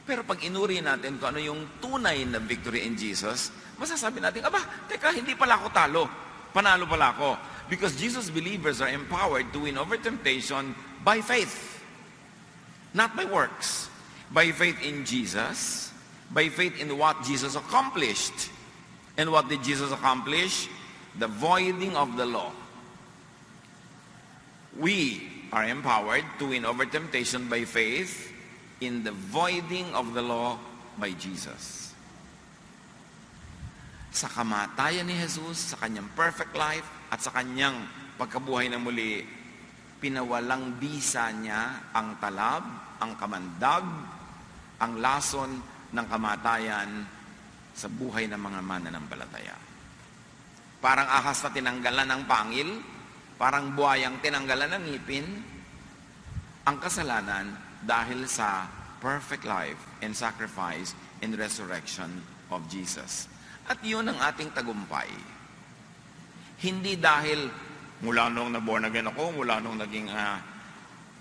Pero pag inuri natin kung ano yung tunay na victory in Jesus, masasabi natin, teka, hindi pala ako talo. Panalo pala ako. Because Jesus believers are empowered to win over temptation by faith. Not by works. By faith in Jesus. By faith in what Jesus accomplished. And what did Jesus accomplish? The voiding of the law. We are empowered to win over temptation by faith in the voiding of the law by Jesus. Sa kamatayan ni Jesus, sa kanyang perfect life, at sa kanyang pagkabuhay na muli, pinawalang bisa niya ang talab, ang kamandag, ang lason ng kamatayan sa buhay ng mga mananampalataya. Parang ahas na tinanggalan ng pangil, parang buhayang tinanggalan ng ngipin, ang kasalanan dahil sa perfect life and sacrifice and resurrection of Jesus. At yun ang ating tagumpay. Hindi dahil mula nung na-born again ako, mula nung naging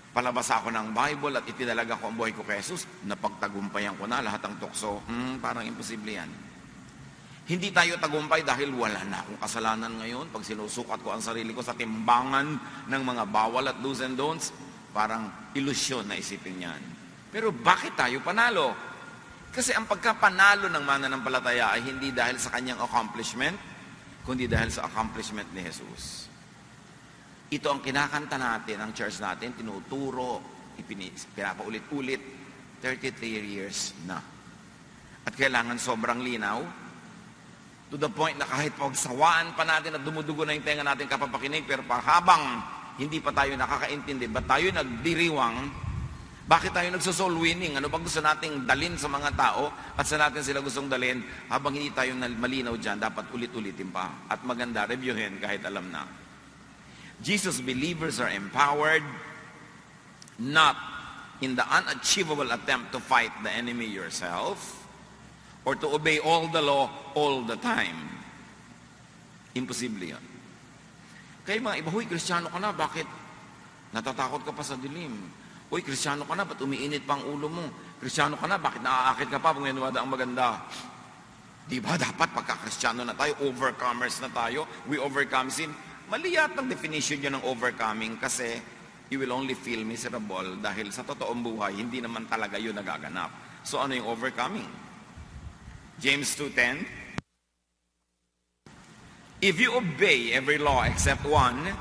palabas ako ng Bible at itinalaga ko ang buhay ko kay Jesus, napagtagumpayan ko na lahat ng tukso. Parang imposible yan. Hindi tayo tagumpay dahil wala na akong kasalanan ngayon. Pag sinusukat ko ang sarili ko sa timbangan ng mga bawal at do's and don'ts, parang ilusyon na isipin yan. Pero bakit tayo panalo? Kasi ang pagkapanalo ng mananampalataya ay hindi dahil sa kanyang accomplishment, kundi dahil sa accomplishment ni Jesus. Ito ang kinakanta natin, ang church natin, tinuturo, pinapaulit-ulit, 33 years na. At kailangan sobrang linaw, to the point na kahit pagsawaan pa natin at dumudugo na yung tenga natin kapapakinig, pero habang hindi pa tayo nakakaintindi, ba't tayo nagdiriwang, bakit tayo nagsosoul winning, ano bang gusto nating dalin sa mga tao at sa natin sila gustong dalin, habang hindi tayo malinaw dyan, dapat ulit-ulitin pa at maganda, reviewin kahit alam na. Jesus believers are empowered not in the unachievable attempt to fight the enemy yourself, or to obey all the law all the time. Imposible yan. Kaya mga iba, huy, Kristiyano ka na, bakit natatakot ka pa sa dilim? Huy, Kristiyano ka na, ba't umiinit pa ang ulo mo? Kristiyano ka na, bakit naaakit ka pa pag ninuwada ang maganda? Di ba dapat pagka-Kristiyano na tayo, overcomers na tayo, we overcome sin? Mali yata ang definition nyo ng overcoming kasi you will only feel miserable dahil sa totoong buhay, hindi naman talaga yun nagaganap. So ano yung overcoming? James 2:10, if you obey every law except one,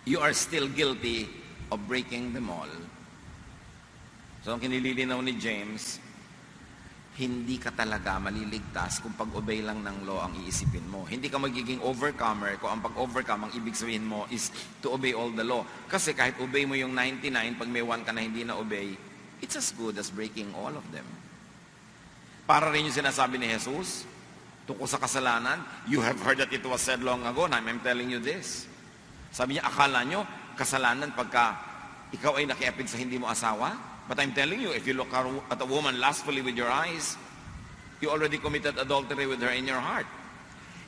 you are still guilty of breaking them all. So ang kinililinaw ni James, hindi ka talaga maliligtas kung pag-obey lang ng law ang iisipin mo. Hindi ka magiging overcomer kung ang pag-overcome ang ibig sabihin mo is to obey all the law. Kasi kahit obey mo yung 99, pag may one ka na hindi na obey, it's as good as breaking all of them. Para rin yung sinasabi ni Jesus, tungkol sa kasalanan, you have heard that it was said long ago, and I'm telling you this. Sabi niya, akala nyo, kasalanan pagka ikaw ay nakiapid sa hindi mo asawa? But I'm telling you, if you look at a woman lustfully with your eyes, you already committed adultery with her in your heart.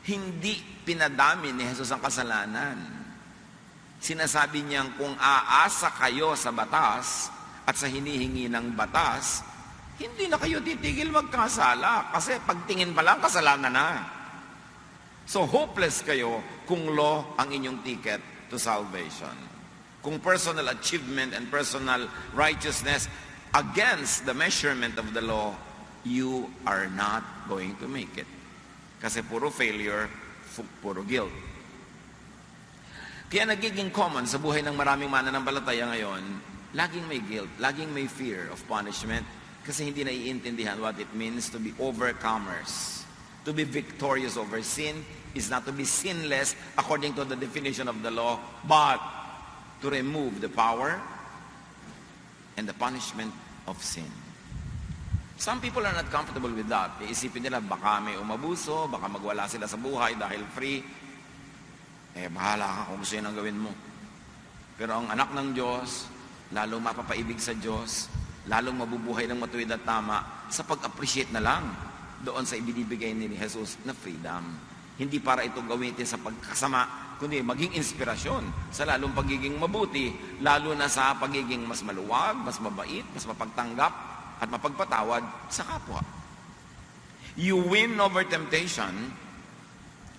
Hindi pinadami ni Jesus ang kasalanan. Sinasabi niyang kung aasa kayo sa batas at sa hinihingi ng batas, hindi na kayo titigil magkasala kasi pagtingin pa lang kasalanan na. So hopeless kayo kung law ang inyong ticket to salvation. Kung personal achievement and personal righteousness against the measurement of the law, you are not going to make it. Kasi puro failure, puro guilt. Kaya nagiging common sa buhay ng maraming mananampalataya ngayon, laging may guilt, laging may fear of punishment, kasi hindi naiintindihan what it means to be overcomers. To be victorious over sin is not to be sinless according to the definition of the law, but to remove the power and the punishment of sin. Some people are not comfortable with that. Iisipin nila, baka may umabuso, baka magwala sila sa buhay dahil free. Bahala ka kung gusto yun ang gawin mo. Pero ang anak ng Diyos, lalong mapapaibig sa Diyos, lalong mabubuhay ng matuwid at tama sa pag-appreciate na lang doon sa ibinibigay ni Jesus na freedom. Hindi para ito gamitin sa pagkasama, kundi maging inspirasyon sa lalong pagiging mabuti, lalo na sa pagiging mas maluwag, mas mabait, mas mapagtanggap, at mapagpatawad sa kapwa. You win over temptation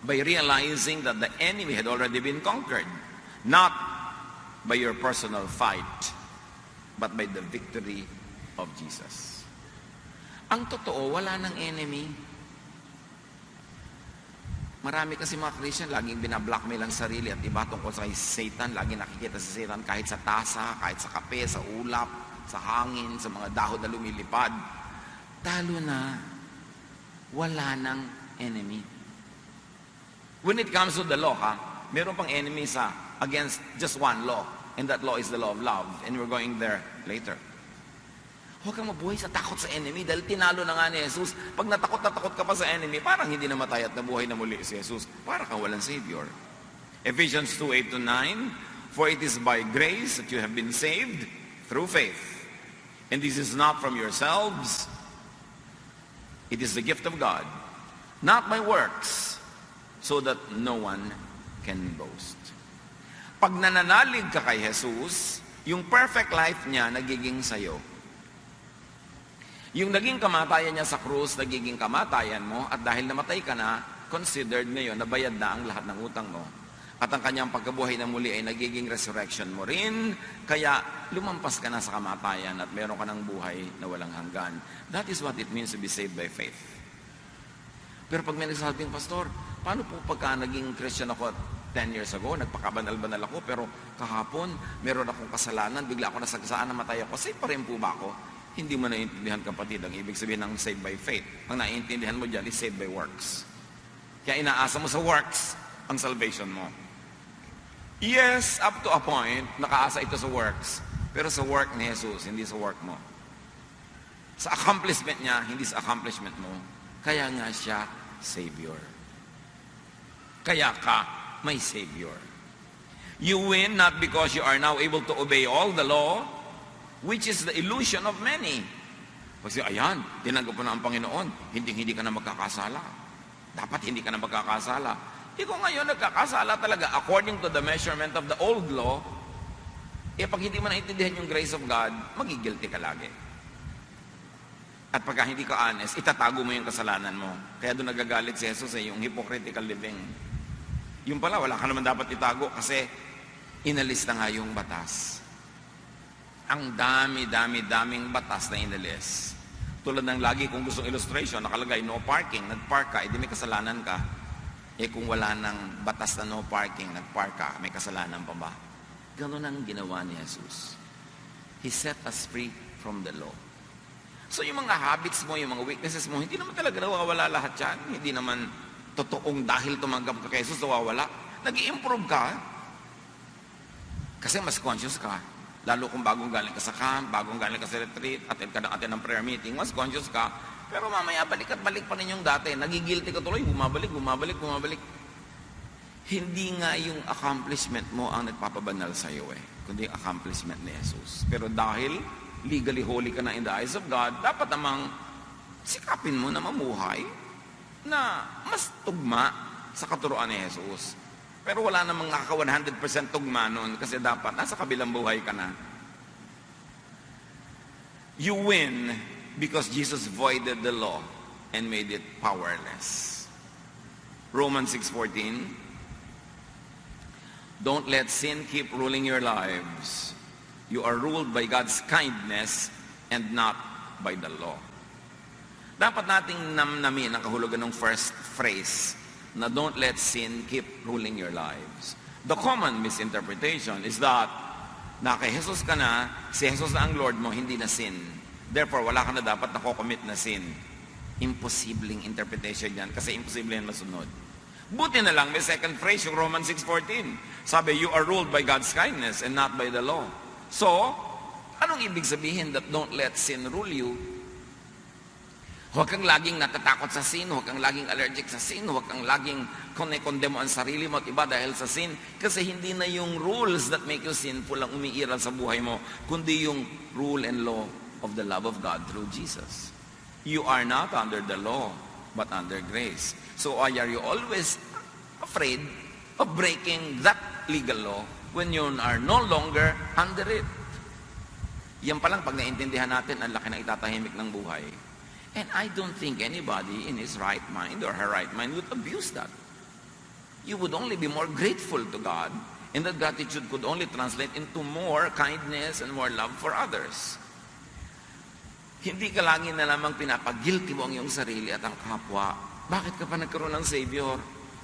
by realizing that the enemy had already been conquered, not by your personal fight, but by the victory of Jesus. Ang totoo, wala ng enemy. Marami kasi mga Christian, laging binablockmail ang sarili at iba tungkol sa Satan. Laging nakikita si Satan kahit sa tasa, kahit sa kape, sa ulap, sa hangin, sa mga dahon na lumilipad. Talo na. Wala ng enemy. When it comes to the law, meron pang enemy against just one law. And that law is the law of love. And we're going there later. Huwag kang mabuhay sa takot sa enemy dahil tinalo na nga ni Jesus. Pag natakot ka pa sa enemy, parang hindi namatay at nabuhay na muli si Jesus. Para kang walang Savior. Ephesians 2:8-9, for it is by grace that you have been saved through faith. And this is not from yourselves. It is the gift of God, not by works, so that no one can boast. Pag nananalig ka kay Jesus, yung perfect life niya nagiging sayo. Yung naging kamatayan niya sa krus, nagiging kamatayan mo, at dahil namatay ka na, considered ngayon, nabayad na ang lahat ng utang mo. At ang kanyang pagkabuhay na muli ay nagiging resurrection mo rin, kaya lumampas ka na sa kamatayan at meron ka ng buhay na walang hanggan. That is what it means to be saved by faith. Pero pag may nagsasabing, Pastor, paano po pagka naging Christian ako 10 years ago, nagpakabanal-banal ako, pero kahapon, meron akong kasalanan, bigla ako nasagasaan, namatay ako, save pa rin po ba ako? Hindi mo naiintindihan, kapatid, ang ibig sabihin ng saved by faith. Ang naiintindihan mo dyan is saved by works. Kaya inaasa mo sa works ang salvation mo. Yes, up to a point, nakaasa ito sa works. Pero sa work ni Jesus, hindi sa work mo. Sa accomplishment niya, hindi sa accomplishment mo. Kaya nga siya, Savior. Kaya ka, may Savior. You win not because you are now able to obey all the law, which is the illusion of many. Kasi ayan, tinanggap mo na ang Panginoon, hindi ka na magkakasala. Dapat hindi ka na magkakasala. Ikaw ngayon nagkakasala talaga according to the measurement of the old law. Pag hindi mo naintindihan yung grace of God, magigilty ka lagi. At pagka hindi ka honest, itatago mo yung kasalanan mo. Kaya doon nagagalit si Jesus yung hypocritical living. Yung pala, wala ka naman dapat itago kasi inalis na nga yung batas. Ang daming batas na inalis. Tulad ng lagi kung gustong illustration, nakalagay no parking, nagpark ka, may kasalanan ka. Kung wala ng batas na no parking, nagpark ka, may kasalanan pa ba? Ganun ang ginawa ni Jesus. He set us free from the law. So yung mga habits mo, yung mga weaknesses mo, hindi naman talaga nawawala lahat yan. Hindi naman totoong dahil tumanggap ka kay Jesus, nawawala. Nag-i-improve ka. Kasi mas conscious ka. Lalo kung bagong galing ka sa camp, bagong galing ka sa retreat, attend ka ng prayer meeting, mas conscious ka. Pero mamaya balik at balik pa rin yung dati. Nagigilty ka tuloy, bumabalik. Hindi nga yung accomplishment mo ang nagpapabanal sa iyo kundi accomplishment ni Jesus. Pero dahil legally holy ka na in the eyes of God, dapat namang sikapin mo na mamuhay na mas tugma sa katuruan ni Jesus. Pero wala namang nakaka 100% tugma nun kasi dapat nasa kabilang buhay ka na. You win because Jesus voided the law and made it powerless. Romans 6:14. Don't let sin keep ruling your lives. You are ruled by God's kindness and not by the law. Dapat nating namnamin ang kahulugan ng first phrase na don't let sin keep ruling your lives. The common misinterpretation is that na kay Jesus ka na, si Jesus na ang Lord mo, hindi na sin. Therefore, wala ka na dapat nakocommit na sin. Imposibleng interpretation yan kasi imposible yan masunod. Buti na lang, may second phrase, yung Romans 6:14. Sabi, you are ruled by God's kindness and not by the law. So, anong ibig sabihin that don't let sin rule you? Huwag kang laging natatakot sa sin, huwag kang laging allergic sa sin, huwag kang laging kondemo ang sarili mo at iba dahil sa sin. Kasi hindi na yung rules that make you sinful ang umiiral sa buhay mo, kundi yung rule and law of the love of God through Jesus. You are not under the law, but under grace. So why are you always afraid of breaking that legal law when you are no longer under it? Yan pa lang, pag naintindihan natin, ang laki na itatahimik ng buhay. And I don't think anybody in his right mind or her right mind would abuse that. You would only be more grateful to God, and that gratitude could only translate into more kindness and more love for others. Hindi ka lagi na lamang pinapag-guilty mo ang iyong sarili at ang kapwa. Bakit ka pa nagkaroon ng Savior?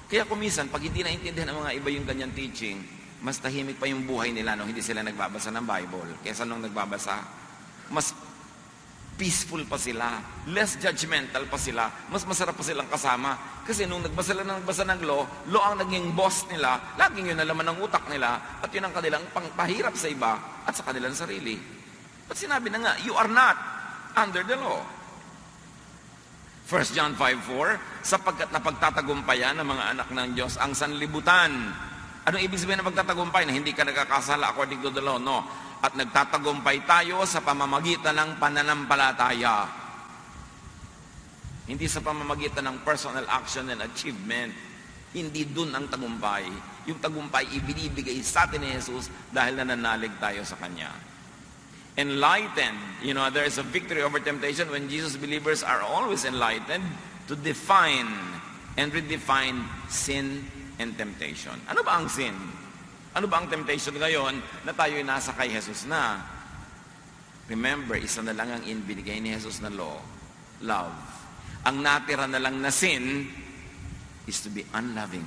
Kaya kumisan, pag hindi naintindihan ng mga iba yung ganyan teaching, mas tahimik pa yung buhay nila nung hindi sila nagbabasa ng Bible kaysa nung nagbabasa. Mas peaceful pa sila, less judgmental pa sila, mas masarap pa silang kasama. Kasi nung nagbasa ng law ang naging boss nila, laging yun nalaman ng utak nila, at yun ang kanilang pangpahirap sa iba at sa kanilang sarili. But sinabi na nga, you are not under the law. 1 John 5:4, sapagkat napagtatagumpayan ng mga anak ng Diyos ang sanlibutan. Anong ibig sabihin ng pagtatagumpay? Na hindi ka nagkakasala according to the law? No. At nagtatagumpay tayo sa pamamagitan ng pananampalataya. Hindi sa pamamagitan ng personal action and achievement. Hindi dun ang tagumpay. Yung tagumpay ibinibigay sa atin ni Jesus dahil nananalig tayo sa Kanya. Enlightened. There is a victory over temptation when Jesus believers are always enlightened to define and redefine sin and temptation. Ano ba ang sin? Ano ba ang temptation ngayon na tayo'y nasa kay Jesus na? Remember, isa na lang ang binigay ni Jesus na law, love. Ang natira na lang na sin is to be unloving.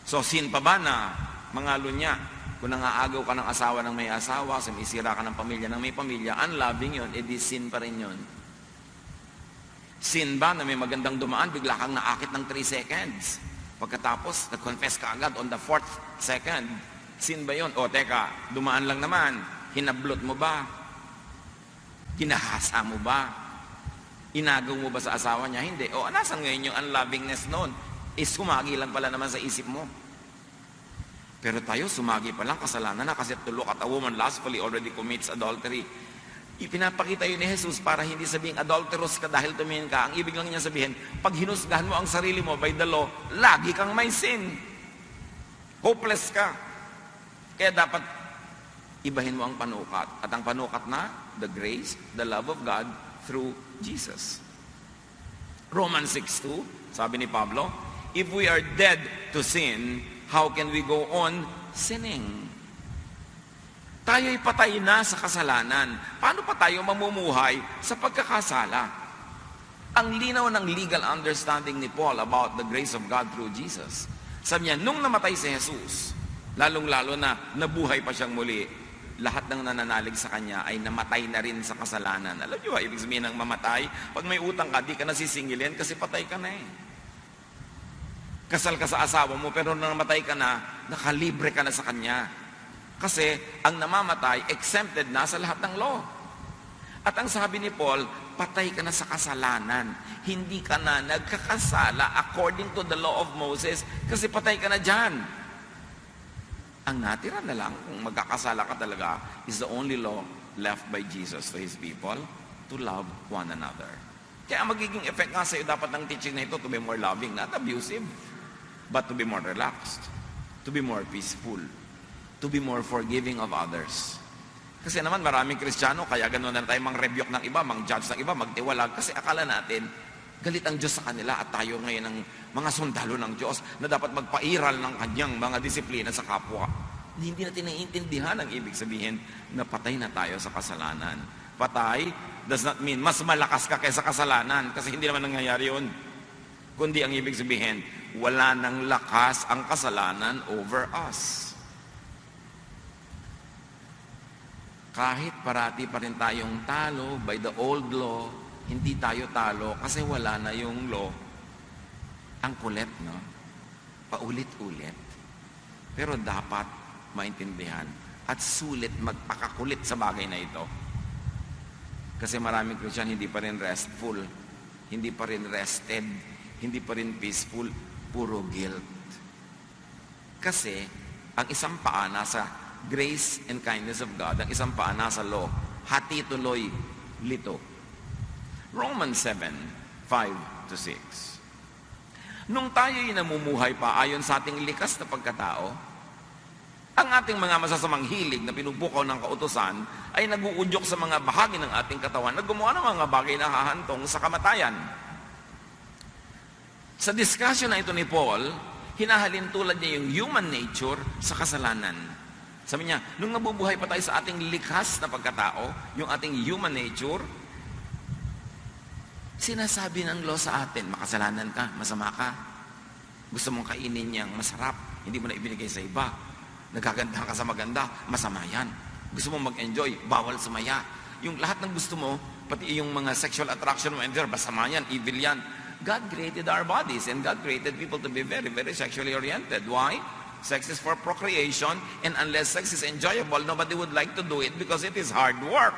So, sin pa ba na mangalo niya? Kung nangaagaw ka ng asawa ng may asawa, sumisira ka ng pamilya ng may pamilya, unloving yun, edi sin pa rin yun. Sin ba na may magandang dumaan, bigla kang naakit ng 3 seconds? Pagkatapos, nag-confess ka agad on the 4th second. Sin ba yun? O, teka, dumaan lang naman. Hinablot mo ba? Kinahasa mo ba? Inagaw mo ba sa asawa niya? Hindi. O, nasan ngayon yung unlovingness noon? Sumagi lang pala naman sa isip mo. Pero tayo, sumagi pa lang, kasalanan na kasi to look at a woman lustfully already commits adultery. Ipinapakita yun ni Jesus para hindi sabihing adulterous ka dahil tumingin ka. Ang ibig lang niya sabihin, pag hinusgahan mo ang sarili mo by the law, lagi kang may sin. Hopeless ka. Kaya dapat ibahin mo ang panukat. At ang panukat na, the grace, the love of God through Jesus. Romans 6:2, sabi ni Pablo, if we are dead to sin, how can we go on sinning? Tayo'y patay na sa kasalanan. Paano pa tayo mamumuhay sa pagkakasala? Ang linaw ng legal understanding ni Paul about the grace of God through Jesus. Sabi niya, nung namatay si Jesus, lalong-lalo na nabuhay pa siyang muli, lahat ng nananalig sa Kanya ay namatay na rin sa kasalanan. Alam niyo ba, ibig sabihin ng mamatay? Pag may utang ka, di ka nasisingilin kasi patay ka na eh. Kasal ka sa asawa mo, pero nung namatay ka na, nakalibre ka na sa Kanya. Kasi ang namamatay, exempted na sa lahat ng law. At ang sabi ni Paul, patay ka na sa kasalanan. Hindi ka na nagkakasala according to the law of Moses kasi patay ka na dyan. Ang natira na lang, kung magkakasala ka talaga, is the only law left by Jesus to His people, to love one another. Kaya ang magiging effect nga sa'yo dapat ng teaching na ito to be more loving, not abusive, but to be more relaxed, to be more peaceful, to be more forgiving of others. Kasi naman maraming Kristiyano, kaya gano'n na tayo mang-rebuke ng iba, mang-judge ng iba, magtiwalag. Kasi akala natin, galit ang Diyos sa kanila at tayo ngayon ng mga sundalo ng Diyos na dapat magpairal ng kanyang mga disiplina sa kapwa. Hindi natin naiintindihan ang ibig sabihin na patay na tayo sa kasalanan. Patay does not mean mas malakas ka kaysa kasalanan kasi hindi naman nangyayari yun. Kundi ang ibig sabihin, wala nang lakas ang kasalanan over us. Kahit parati pa rin tayong talo by the old law, hindi tayo talo kasi wala na yung law. Ang kulit, no? Paulit-ulit. Pero dapat maintindihan at sulit magpakakulit sa bagay na ito. Kasi maraming Christian hindi pa rin restful, hindi pa rin rested, hindi pa rin peaceful, puro guilt. Kasi ang isang paa nasa grace and kindness of God, ang isang paa nasa law, hati tuloy, lito. Romans 7:5-6. Nung tayo'y namumuhay pa ayon sa ating likas na pagkatao, Ang ating mga masasamang hilig na pinupukaw ng kautusan ay naguudyok sa mga bahagi ng ating katawan na gumawa ng mga bagay na hahantong sa kamatayan. Sa discussion na ito ni Paul, hinahalin tulad niya yung human nature sa kasalanan. Sabi niya, nung nabubuhay pa tayo sa ating likas na pagkatao, yung ating human nature, sinasabi ng law sa atin, makasalanan ka, masama ka. Gusto mong kainin niyang masarap, hindi mo na ibinigay sa iba. Nagagandahan ka sa maganda, masama yan. Gusto mong mag-enjoy, bawal sumaya. Yung lahat ng gusto mo, pati yung mga sexual attraction mo, masama yan, evil yan. God created our bodies and God created people to be very, very sexually oriented. Why? Sex is for procreation, and unless sex is enjoyable, nobody would like to do it because it is hard work.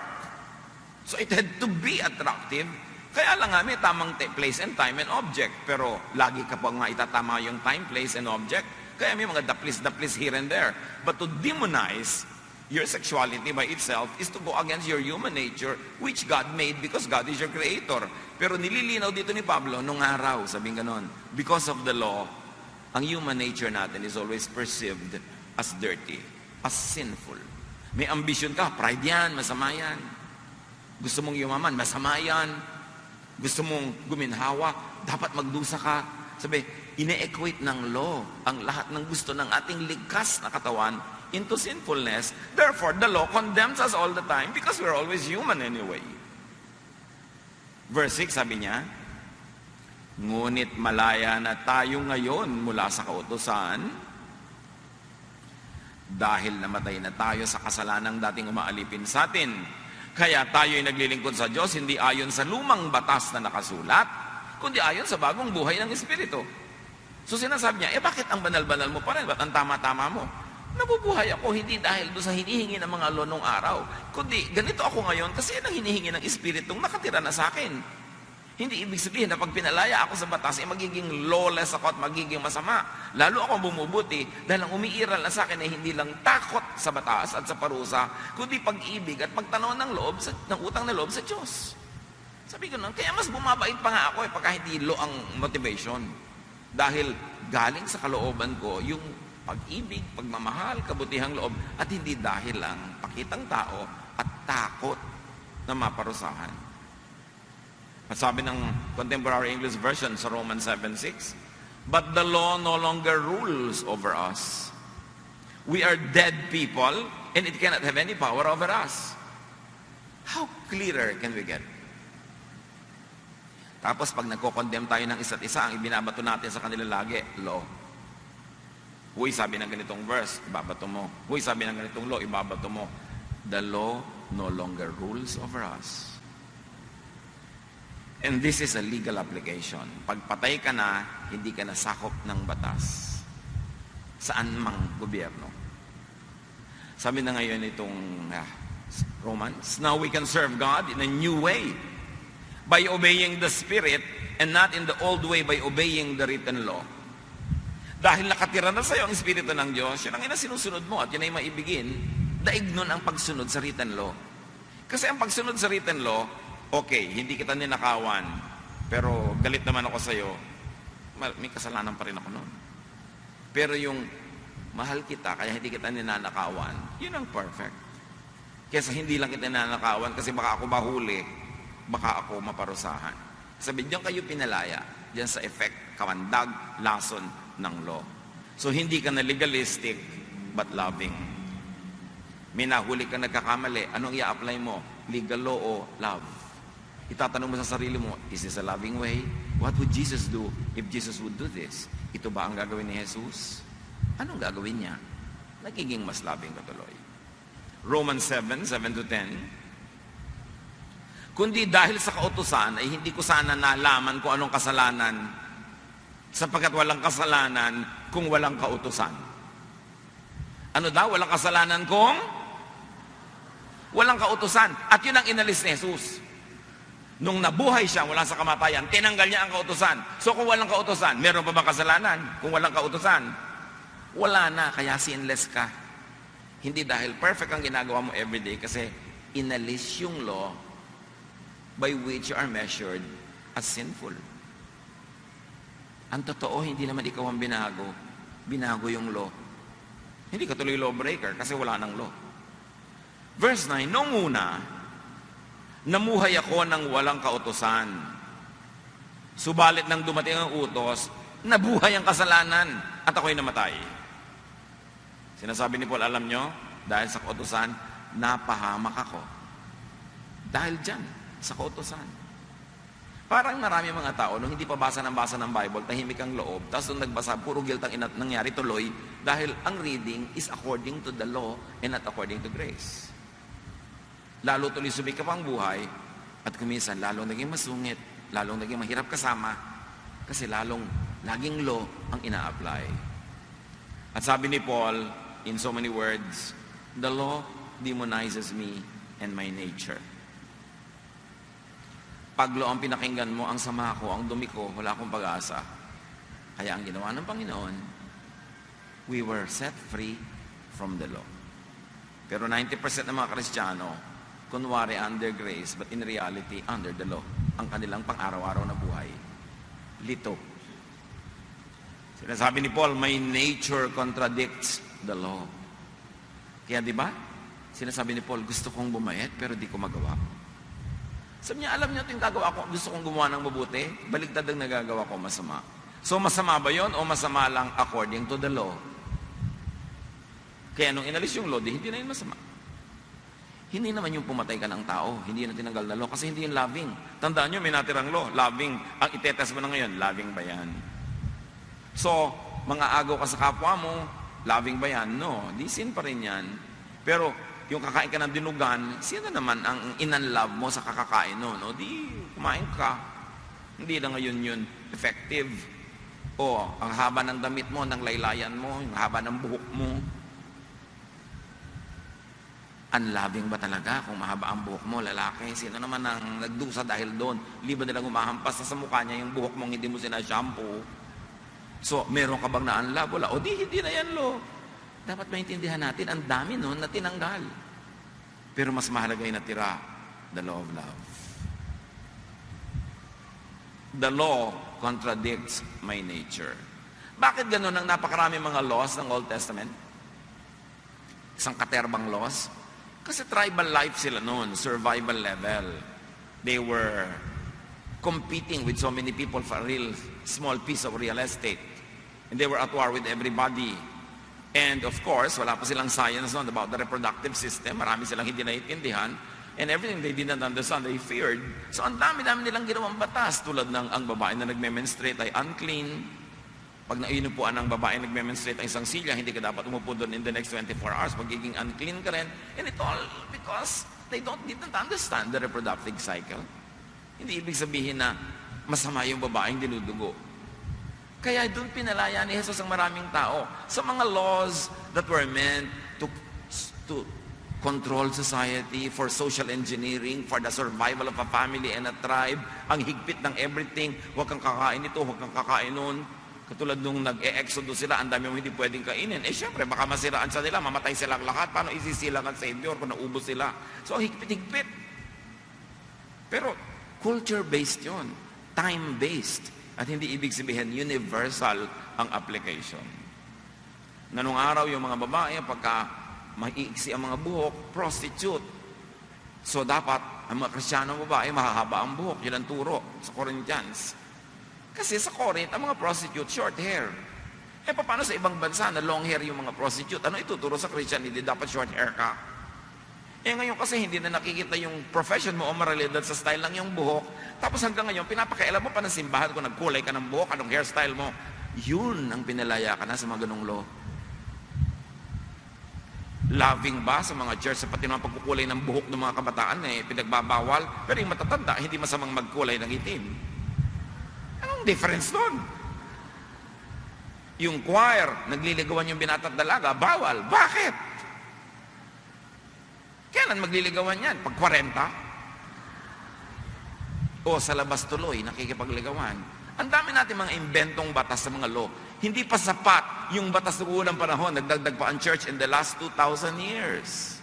So it had to be attractive. Kaya lang nga may tamang place and time and object. Pero lagi ka pa nga itatama yung time, place, and object. Kaya may mga daplis here and there. But to demonize your sexuality by itself is to go against your human nature, which God made because God is your creator. Pero nililinaw dito ni Pablo, nung araw, sabing ganon, because of the law, ang human nature natin is always perceived as dirty, as sinful. May ambition ka, pride yan, masama yan. Gusto mong yumaman, masama yan. Gusto mong guminhawa, dapat magdusa ka. Sabi, ine-equate ng law ang lahat ng gusto ng ating likas na katawan into sinfulness. Therefore, the law condemns us all the time because we're always human anyway. Verse 6, sabi niya, ngunit malaya na tayo ngayon mula sa kautusan dahil namatay na tayo sa kasalanang dating umaalipin sa atin. Kaya tayo ay naglilingkod sa Diyos hindi ayon sa lumang batas na nakasulat, kundi ayon sa bagong buhay ng Espiritu. So sinasabi niya, bakit ang banal-banal mo pa rin? Ba't ang tama-tama mo? Nabubuhay ako hindi dahil doon sa hinihingi ng mga law nung araw, kundi ganito ako ngayon kasi yan ang hinihingi ng Espiritong nakatira na sa akin. Hindi ibig sabihin na pag pinalaya ako sa batas, magiging lawless ako at magiging masama. Lalo akong bumubuti dahil ang umiiral na sa akin ay hindi lang takot sa batas at sa parusa, kundi pag-ibig at pagtanaw ng loob, ng utang na loob sa Diyos. Sabi ko kaya mas bumabait pa nga ako pagka hindi law ang motivation. Dahil galing sa kalooban ko yung pag-ibig, pagmamahal, kabutihang loob, at hindi dahil lang pakitang tao at takot na maparusahan. At sabi ng Contemporary English Version sa Romans 7:6, but the law no longer rules over us. We are dead people, and it cannot have any power over us. How clearer can we get? Tapos pag nagko-condemn tayo ng isa't isa, ang ibinabato natin sa kanila lagi, law. Huy, sabi ng ganitong verse, ibabato mo. Huy, sabi ng ganitong law, ibabato mo. The law no longer rules over us. And this is a legal application. Pag patay ka na, hindi ka nasakop ng batas. Saan mang gobyerno. Sabi na ngayon itong Romans, now we can serve God in a new way by obeying the Spirit and not in the old way by obeying the written law. Dahil nakatira na sa iyo ang Espiritu ng Diyos, yun ang sinusunod mo at yun ay maibigin, daig nun ang pagsunod sa written law. Kasi ang pagsunod sa written law, okay, hindi kita ninakawan, pero galit naman ako sa iyo, may kasalanan pa rin ako noon. Pero yung mahal kita, kaya hindi kita ninanakawan, yun ang perfect. Kesa hindi lang kita ninanakawan kasi baka ako mahuli, baka ako maparusahan. Sabi, diyan kayo pinalaya, diyan sa effect, kamandag, lason ng law. So hindi ka na legalistic, but loving. May nahuli ka nagkakamali, anong i-apply mo? Legal law o love? Itatanong mo sa sarili mo, is this a loving way? What would Jesus do if Jesus would do this? Ito ba ang gagawin ni Jesus? Anong gagawin niya? Nagiging mas loving ka tuloy. Romans 7:7-10. Kundi dahil sa kautusan ay hindi ko sana nalaman kung anong kasalanan sapagkat walang kasalanan kung walang kautusan. Ano daw? Walang kasalanan kung walang kautusan. At yun ang inalis ni Jesus. Nung nabuhay siya mula sa kamatayan, tinanggal niya ang kautusan. So kung walang kautusan, meron pa ba kasalanan? Kung walang kautusan, wala na, kaya sinless ka. Hindi dahil perfect ang ginagawa mo everyday, kasi inalis yung law by which you are measured as sinful. Ang totoo, hindi naman ikaw ang binago. Binago yung law. Hindi ka tuloy lawbreaker kasi wala ng law. Verse 9, noong una, namuhay ako ng walang kautusan. Subalit nang dumating ang utos, nabuhay ang kasalanan at ako'y namatay. Sinasabi ni Paul, alam nyo, dahil sa kautusan, napahamak ako. Dahil dyan, sa kautusan. Parang marami mga tao, nung hindi pa basa ng Bible, tahimik ang loob, tapos nung nagbasa, puro guilt ang nangyari tuloy, dahil ang reading is according to the law and not according to grace. Lalo tuloy sumikap ang buhay, at kuminsan, lalong naging masungit, lalong naging mahirap kasama, kasi lalong laging law ang ina-apply. At sabi ni Paul, in so many words, the law demonizes me and my nature. Pag law ang pinakinggan mo, ang sama ko, ang dumi ko, wala akong pag-asa. Kaya ang ginawa ng Panginoon, we were set free from the law. Pero 90% ng mga Kristiyano, kunwari under grace, but in reality, under the law. Ang kanilang pang-araw-araw na buhay. Lito. Sinasabi ni Paul, my nature contradicts the law. Kaya di ba? Sinasabi ni Paul, gusto kong bumayet pero di ko magawa. Sabi niya, alam niyo ito yung gagawa ko, gusto kong gumawa ng mabuti, baligtad ang nagagawa ko masama. So masama ba yon o masama lang according to the law? Kaya nung inalis yung law, hindi na yun masama. Hindi naman yung pumatay ka ng tao, hindi yun ang tinanggal na law, kasi hindi yun loving. Tandaan nyo, may natirang law, loving. Ang itetest mo na ngayon, loving ba yan? So, mga agaw ka sa kapwa mo, loving ba yan? No, di sin pa rin yan. Pero, yung kakain ka ng dinugan, sino naman ang in-unlove mo sa kakakain no? Di, kumain ka. Hindi na ngayon yun effective. O, ang haba ng damit mo, ng laylayan mo, yung haba ng buhok mo. Unloving ba talaga kung mahaba ang buhok mo, lalaki? Sino naman ang nagdusa dahil doon? Liba nilang umahampas sa mukha niya yung buhok mong hindi mo sina-shampoo. So, meron ka bang na-unlove? Wala. O di, hindi na yan, lo. Dapat maintindihan natin, ang dami nun na tinanggal. Pero mas mahalaga yung natira, the law of love. The law contradicts my nature. Bakit ganun ang napakarami mga laws ng Old Testament? Isang katerbang laws? Kasi tribal life sila noon, survival level. They were competing with so many people for a real small piece of real estate. And they were at war with everybody. And of course, wala pa silang science noon about the reproductive system. Marami silang hindi naiintindihan. And everything they didn't understand, they feared. So ang dami-dami nilang ginawang batas tulad ng ang babae na nagme-menstruate ay unclean. Pag nainupuan ng babae nagme-menstruate ang isang silya, hindi ka dapat umupo doon in the next 24 hours. Magiging unclean ka rin. And it all because they didn't understand the reproductive cycle. Hindi ibig sabihin na masama yung babaeng dinudugo. Kaya doon pinalaya ni Jesus ang maraming tao sa mga laws that were meant to control society, for social engineering, for the survival of a family and a tribe. Ang higpit ng everything, huwag kang kakain ito, huwag kang kakain nun. Katulad nung nag-e-exodus sila, ang dami mo hindi pwedeng kainin. Siyempre, baka masiraan sa nila, mamatay silang lahat. Paano isisilang ang Savior kung naubos sila? So, higpit-higpit. Pero, culture-based yon, time-based. At hindi ibig sabihin, universal ang application. Na nung araw, yung mga babae, pagka maiiksi ang mga buhok, prostitute. So dapat, ang mga Kristiyanong babae, mahahaba ang buhok. Yun ang turo sa Corinthians. Kasi sa Corinth, ang mga prostitute, short hair. Paano sa ibang bansa na long hair yung mga prostitute? Ano ituturo sa Christianity? Dapat short hair ka. Ngayon kasi hindi na nakikita yung profession mo o moralidad sa style lang yung buhok. Tapos hanggang ngayon, pinapakailan mo pa ng simbahan kung nagkulay ka ng buhok, anong hairstyle mo. Yun ang pinalaya ka na sa mga ganong law. Loving ba sa mga church sa pati ng pagkukulay ng buhok ng mga kabataan pinagbabawal? Pero yung matatanda, hindi masamang magkulay ng itim. Anong difference doon? Yung choir, nagliligawan yung binata at dalaga, bawal. Bakit? Kailan magliligawan yan? Pag 40? O sa labas tuloy, nakikipagligawan. Ang dami natin mga inventong batas sa mga law. Hindi pa sapat yung batas ng unang panahon. Nagdagdag pa ang church in the last 2,000 years.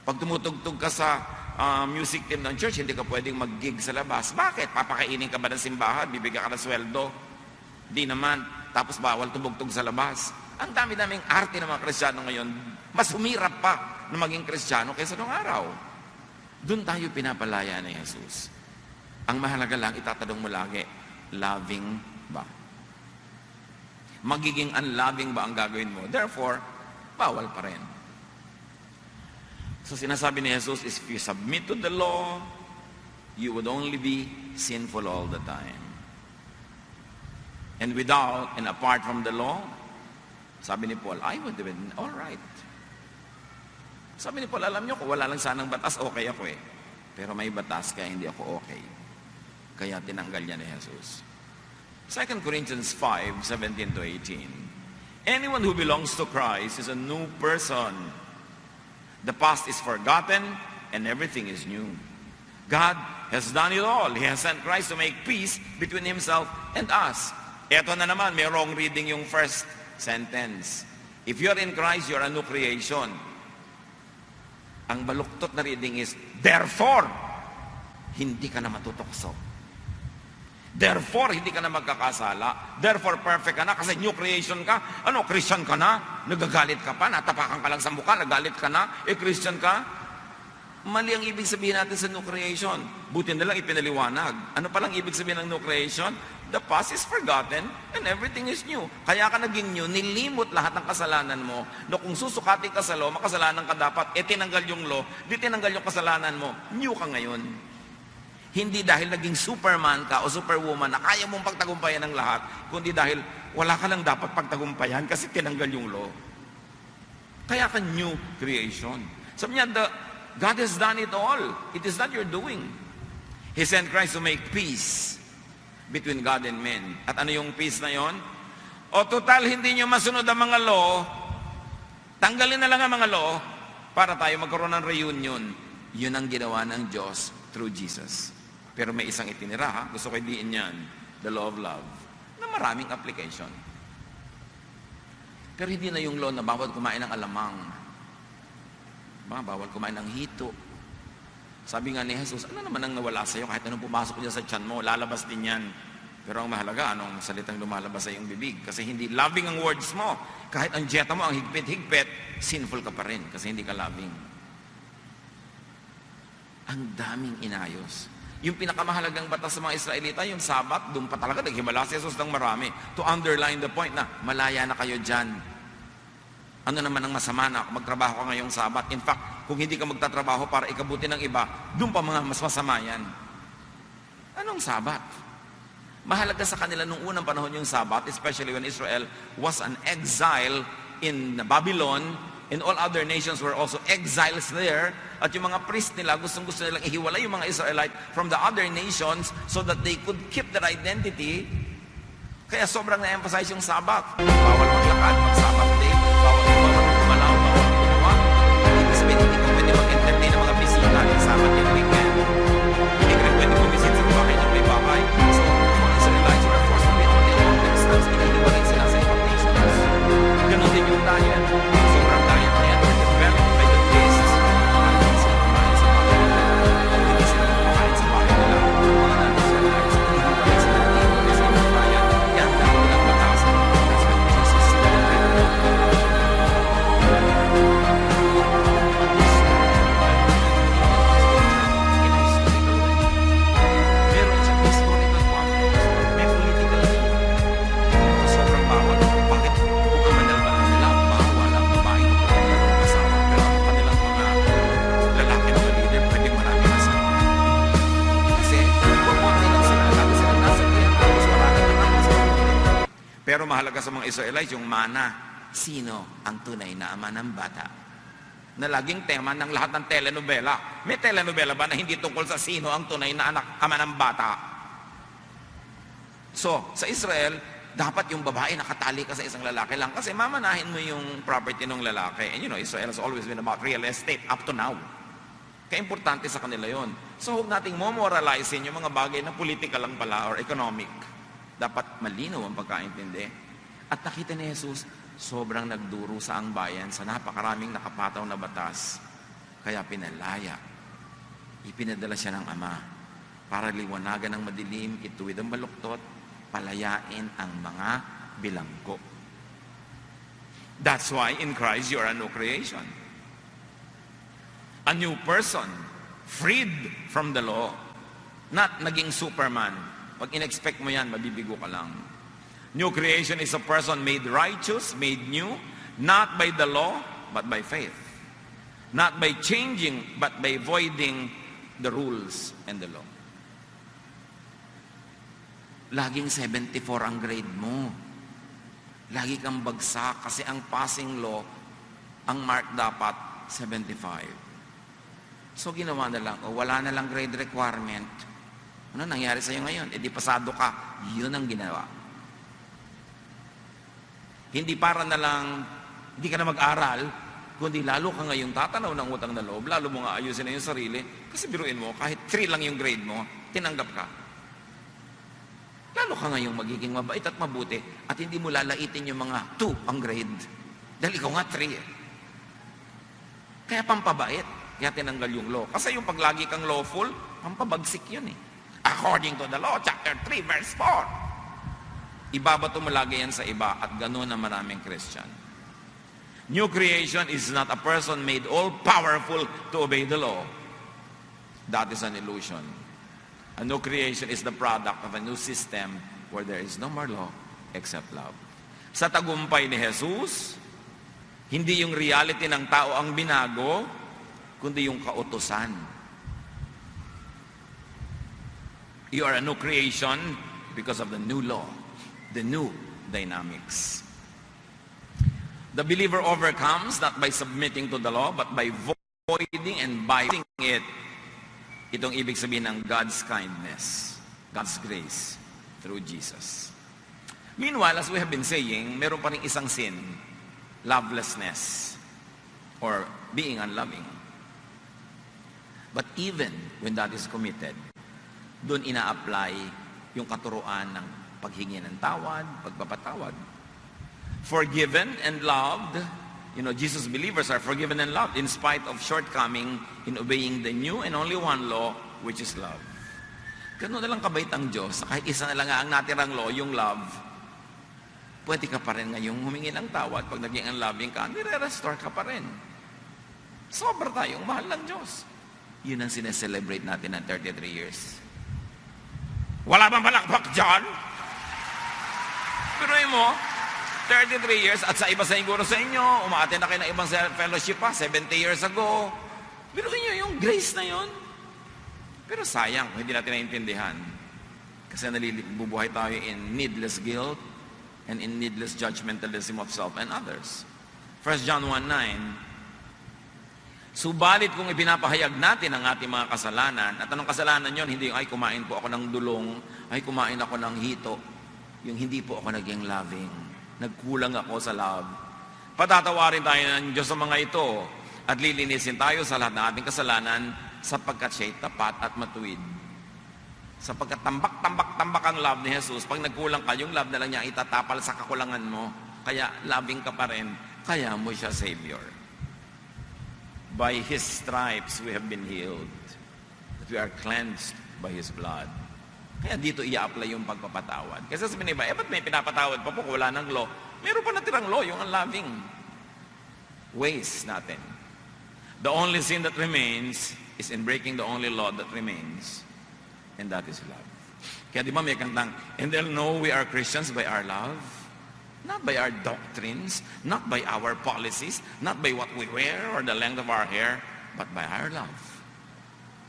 Pag tumutugtog ka sa music team ng church, hindi ka pwedeng mag-gig sa labas. Bakit? Papakainin ka ba ng simbahan? Bibigyan ka ng sweldo? Di naman. Tapos bawal tumugtog sa labas. Ang dami-daming arte ng mga Kristiyano ngayon, mas humirap pa na maging Kristiyano kaysa noong araw. Doon tayo pinapalaya ni Jesus. Ang mahalaga lang, itatanong mo lagi, loving ba? Magiging unloving ba ang gagawin mo? Therefore, bawal pa rin. So sinasabi ni Jesus, if you submit to the law, you would only be sinful all the time. And without and apart from the law, sabi ni Paul, I would have been all right. Sabi ni Paul, alam niyo, kung wala lang sanang batas, okay ako eh. Pero may batas, kaya hindi ako okay. Kaya tinanggal niya ni Jesus. 2 Corinthians 5:17-18. Anyone who belongs to Christ is a new person. The past is forgotten, and everything is new. God has done it all. He has sent Christ to make peace between Himself and us. Ito na naman, may wrong reading yung first sentence. If you're in Christ, you're a new creation. Ang baluktot na reading is, therefore, hindi ka na matutokso. Therefore, hindi ka na magkakasala. Therefore, perfect ka na kasi new creation ka. Ano, Christian ka na? Nagagalit ka pa? Natapakan ka lang sa mukha? Nagalit ka na? Christian ka? Mali ang ibig sabihin natin sa new creation. Buti na lang ipinaliwanag. Ano palang ibig sabihin ng new creation? The past is forgotten and everything is new. Kaya ka naging new, nilimot lahat ng kasalanan mo. No, kung susukatin ka sa law, makasalanan ka dapat, tinanggal yung law, di tinanggal yung kasalanan mo, new ka ngayon. Hindi dahil naging superman ka o superwoman na kaya mong pagtagumpayan ng lahat, kundi dahil wala ka lang dapat pagtagumpayan kasi tinanggal yung law. Kaya ka new creation. Sabi niya, God has done it all. It is not your doing. He sent Christ to make peace between God and men. At ano yung peace na yon? O total, hindi nyo masunod ang mga law, tanggalin na lang ang mga law para tayo magkaroon ng reunion. Yun ang ginawa ng Diyos through Jesus. Pero may isang itinira, ha? Gusto ko diin yan, the law of love, na maraming application. Pero hindi na yung law na bawal kumain ng alamang, bawal kumain ng hito. Sabi nga ni Jesus, ano naman ang nawala sa'yo? Kahit anong pumasok dyan sa tiyan mo, lalabas din yan. Pero ang mahalaga, anong salitang lumalabas sa iyong bibig? Kasi hindi loving ang words mo. Kahit ang dieta mo, ang higpit-higpit, sinful ka pa rin kasi hindi ka loving. Ang daming inayos. Yung pinakamahalagang batas sa mga Israelita, yung Sabat, doon pa talaga naghimala si Jesus ng marami to underline the point na malaya na kayo dyan. Ano naman ang masama na magtrabaho ka ngayong Sabat? In fact, kung hindi ka magtatrabaho para ikabuti ng iba, doon pa mga mas masama yan. Anong Sabat? Mahalaga sa kanila nung unang panahon yung Sabat, especially when Israel was an exile in Babylon, and all other nations were also exiles there. At yung mga priest nila, gustong-gusto nilang ihiwalay yung mga Israelite from the other nations so that they could keep their identity. Kaya sobrang na-emphasize yung Sabat. Bawal maglakad, mag-Sabat day, bawal gumalaw, bawal gumawa. Ibig sabihin, hindi ka pwede mag-entertain ng mga bisita ng Sabat yung weekend. Hindi ka rin pwede bumisit sa bahay ng may bahay. So, mga Israelites were forced to be on their own themselves. Inihiwalay sila sa ibang nations. Ganon din yung diet. Sobrang diet na yan were developed by the priests. Hindi sila kumain sa bahay nila. Hindi sila kumakain sa bahay nila. Mga non-Israelites, inihiwalay sila sa ibang bayan. Yan dapat nilang batas. That's what Jesus said. Meron siyang historical context. May political need. Sobrang bawal. Bakit? Kung ang manalbalan nila, bawal ang babae ng kanilang asawa. Pero ang kanilang mga lalaki na leader, pwede maraming asawa. Kasi, pumunti lang sila. Lalo silang nasa liyan. Tapos marami naman sa pamilya. Pero mahalaga sa mga Israelites, yung mana. Sino ang tunay na ama ng bata? Na laging tema ng lahat ng telenovela. May telenovela ba na hindi tungkol sa sino ang tunay na anak, ama ng bata? So, sa Israel, dapat yung babae nakatali ka sa isang lalaki lang kasi mamanahin mo yung property ng lalaki. And you know, Israel has always been about real estate up to now. Kaya importante sa kanila yon. So, huwag nating moralizein yung mga bagay na political lang pala or economic. Dapat malinaw ang pagkaintindi. At nakita ni Jesus, sobrang nagduro sa ang bayan sa napakaraming nakapataw na batas. Kaya pinalaya. Ipinadala siya ng Ama para liwanagan ng madilim, ituwid ang baluktot, palayain ang mga bilanggo. That's why in Christ you are a new creation. A new person, freed from the law. Not naging Superman. Pag in-expect mo yan, mabibigo ka lang. New creation is a person made righteous, made new, not by the law, but by faith. Not by changing, but by voiding the rules and the law. Laging 74 ang grade mo. Lagi kang bagsak kasi ang passing law, ang mark dapat 75. So ginawa na lang, wala na lang grade requirement. Ano nangyari sa'yo ngayon? E di pasado ka. Yun ang ginawa. Hindi para na lang, hindi ka na mag-aral, kundi lalo ka ngayong tatanaw ng utang na loob, lalo mo nga ayusin na yung sarili, kasi biruin mo, kahit 3 lang yung grade mo, tinanggap ka. Lalo ka ngayong magiging mabait at mabuti, at hindi mo lalaitin yung mga 2 ang grade. Dahil ikaw nga 3 eh. Kaya pampabait. Kaya tinanggal yung law. Kasi yung paglagi kang lawful, pampabagsik yun eh. According to the law, chapter 3, verse 4. Ibabato mo lagi yan sa iba at ganoon ang maraming Christian. New creation is not a person made all-powerful to obey the law. That is an illusion. A new creation is the product of a new system where there is no more law except love. Sa tagumpay ni Jesus, hindi yung reality ng tao ang binago, kundi yung kautusan. You are a new creation because of the new law, the new dynamics. The believer overcomes not by submitting to the law, but by voiding and binding it. Itong ibig sabihin ng God's kindness, God's grace, through Jesus. Meanwhile, as we have been saying, meron pa rin isang sin, lovelessness, or being unloving. But even when that is committed, doon ina-apply yung katuruan ng paghingi ng tawad, pagpapatawad. Forgiven and loved, Jesus' believers are forgiven and loved in spite of shortcoming in obeying the new and only one law, which is love. Ganun na lang kabait ang Diyos. Kahit isa na lang ang natirang law, yung love, pwede ka pa rin ngayong humingi ng tawad. Pag naging unloving ka, nire-restore ka pa rin. Sobra tayong mahal ng Diyos. Yun ang sineselebrate natin ng 33 years. Wala bang palakpak dyan? Pero mo, 33 years, at sa iba sa siguro sa inyo, umaatin na kayo ng ibang fellowship pa, 70 years ago. Pero nyo yung grace na yun. Pero sayang, hindi natin naintindihan. Kasi bubuhay tayo in needless guilt and in needless judgmentalism of self and others. 1 John 1:9, subalit kung ipinapahayag natin ang ating mga kasalanan, at anong kasalanan yon? Hindi yung, ay kumain po ako ng dulong, ay kumain ako ng hito. Yung hindi po ako naging loving. Nagkulang ako sa love. Patatawarin tayo ng Diyos sa mga ito at lilinisin tayo sa lahat ng ating kasalanan sapagkat siya'y tapat at matuwid. Sapagkat tambak ang love ni Jesus. Pag nagkulang ka, yung love na lang niya itatapal sa kakulangan mo. Kaya loving ka pa rin. Kaya mo siya Savior. By His stripes we have been healed. That we are cleansed by His blood. Kaya dito i-apply yung pagpapatawad. Kasi sabihin niya, ba't may pinapatawad pa po kung wala ng law? Meron pa natirang law, yung unloving ways natin. The only sin that remains is in breaking the only law that remains. And that is love. Kaya di ba may kantang, and they'll know we are Christians by our love. Not by our doctrines, not by our policies, not by what we wear or the length of our hair, but by our love.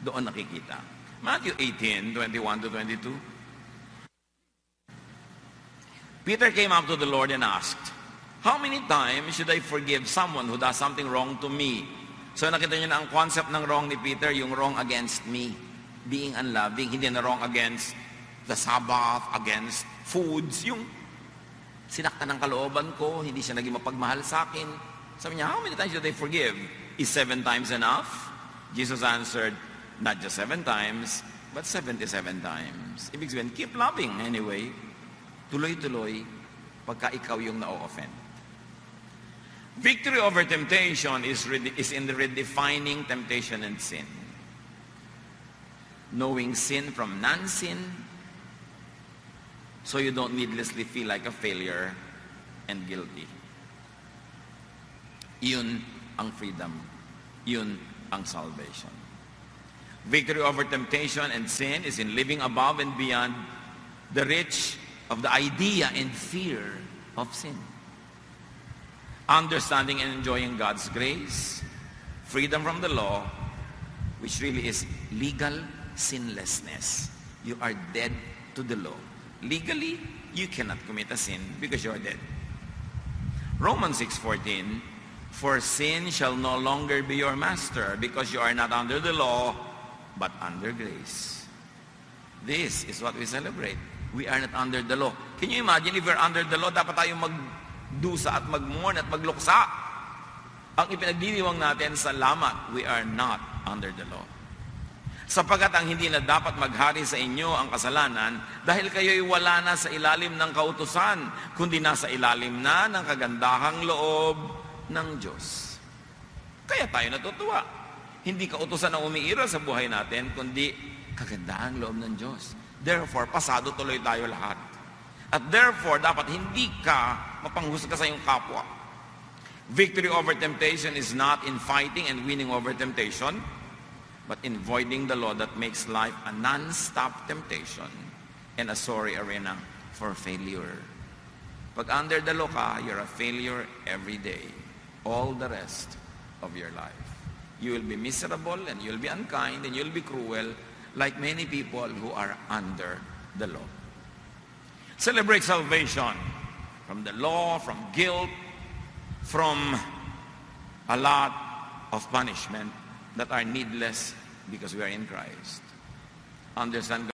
Doon nakikita. Matthew 18:21-22. Peter came up to the Lord and asked, how many times should I forgive someone who does something wrong to me? So nakita niyo na ang concept ng wrong ni Peter, yung wrong against me. Being unloving, hindi na wrong against the Sabbath, against foods, yung sinaktan ng kalooban ko, hindi siya naging mapagmahal sa akin. Sabi niya, how many times should I forgive? Is 7 times enough? Jesus answered, not just 7 times, but 77 times. Ibig sabihin, keep loving anyway. Tuloy-tuloy, pagka ikaw yung na-offend. Victory over temptation is in the redefining temptation and sin. Knowing sin from non-sin, so you don't needlessly feel like a failure and guilty. Yun ang freedom. Yun ang salvation. Victory over temptation and sin is in living above and beyond the reach of the idea and fear of sin. Understanding and enjoying God's grace, freedom from the law, which really is legal sinlessness. You are dead to the law. Legally, you cannot commit a sin because you are dead. Romans 6:14, for sin shall no longer be your master because you are not under the law, but under grace. This is what we celebrate. We are not under the law. Can you imagine if we're under the law, dapat tayong magdusa at magmourn at magluksa. Ang ipinagdiriwang natin sa lamat, we are not under the law. Sapagkat ang hindi na dapat maghari sa inyo ang kasalanan dahil kayo'y wala na sa ilalim ng kautusan, kundi nasa ilalim na ng kagandahang loob ng Diyos. Kaya tayo natutuwa. Hindi kautusan ang umiiral sa buhay natin, kundi kagandahang loob ng Diyos. Therefore, pasado tuloy tayo lahat. At therefore, dapat hindi ka mapanghusga sa iyong kapwa. Victory over temptation is not in fighting and winning over temptation, but in voiding the law that makes life a non-stop temptation and a sorry arena for failure. Pag under the law ka, you're a failure every day, all the rest of your life. You will be miserable and you'll be unkind and you'll be cruel like many people who are under the law. Celebrate salvation from the law, from guilt, from a lot of punishment that are needless because we are in Christ. Understand